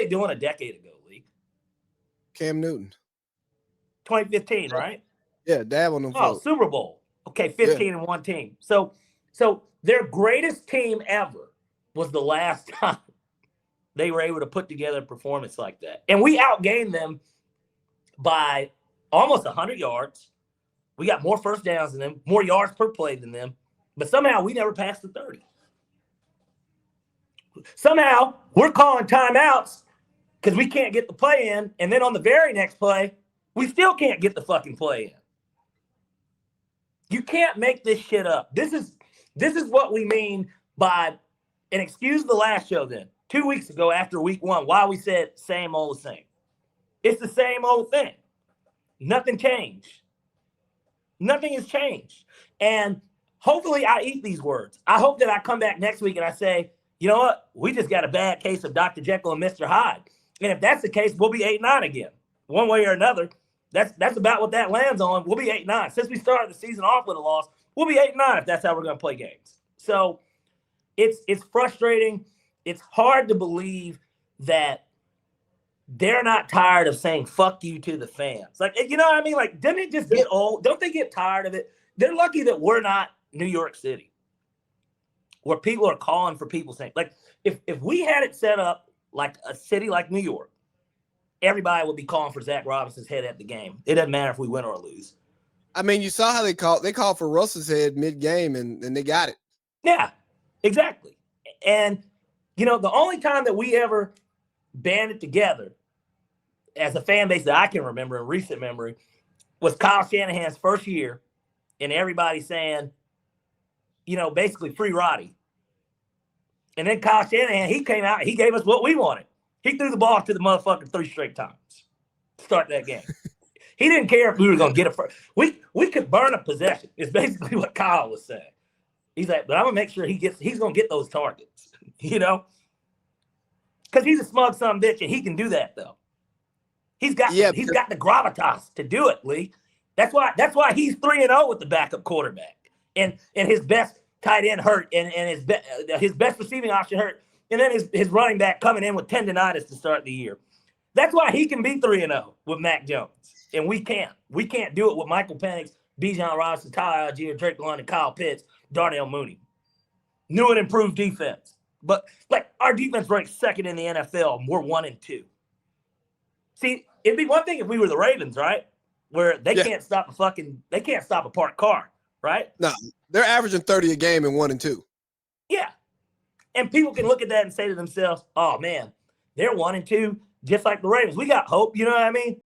they doing a decade ago, Lee? Cam Newton. 2015, right? Yeah, dab on them folks. Super Bowl. Okay, 15 and one team. So their greatest team ever was the last time they were able to put together a performance like that. And we outgained them by almost 100 yards. We got more first downs than them, more yards per play than them. But somehow we never passed the 30. Somehow we're calling timeouts because we can't get the play in. And then on the very next play, we still can't get the fucking play in. You can't make this shit up. This is what we mean by, and excuse the last show then, 2 weeks ago after week one, why we said same old same. It's the same old thing. Nothing changed. Nothing has changed. And hopefully I eat these words. I hope that I come back next week and I say, you know what? We just got a bad case of Dr. Jekyll and Mr. Hyde. And if that's the case, we'll be 8-9 again. One way or another. That's about what that lands on. We'll be 8-9. Since we started the season off with a loss, we'll be 8-9 if that's how we're going to play games. So it's frustrating. It's hard to believe that they're not tired of saying fuck you to the fans. Like, you know what I mean? Like, didn't it just get old? Don't they get tired of it? They're lucky that we're not New York City, where people are calling for people saying, like, if we had it set up like a city like New York, everybody would be calling for Zach Robinson's head at the game. It doesn't matter if we win or lose. I mean, you saw how they called for Russell's head mid-game, and they got it. Yeah, exactly. And, you know, the only time that we ever banded together as a fan base that I can remember in recent memory was Kyle Shanahan's first year, and everybody saying, you know, basically free Roddy. And then Kyle Shanahan, he came out, he gave us what we wanted. He threw the ball to the motherfucker 3 straight times to start that game. He didn't care if we were going to get it first. We could burn a possession. It's basically what Kyle was saying. He's like, but I'm going to make sure he's going to get those targets, you know? Because he's a smug son of a bitch, and he can do that, though. He's got the gravitas to do it, Lee. That's why he's 3-0 with the backup quarterback. And his best tight end hurt, and his best receiving option hurt. And then his running back coming in with tendonitis to start the year. That's why he can be 3-0 with Mac Jones. And we can't. We can't do it with Michael Penix, Bijan Robinson, Tyler Algier, Drake London, Kyle Pitts, Darnell Mooney. New and improved defense. But, like, our defense ranks second in the NFL, and we're 1-2. See, it'd be one thing if we were the Ravens, right? Where they can't stop a parked car, right? No, they're averaging 30 a game and 1-2. Yeah. And people can look at that and say to themselves, oh, man, they're 1-2, just like the Ravens. We got hope, you know what I mean?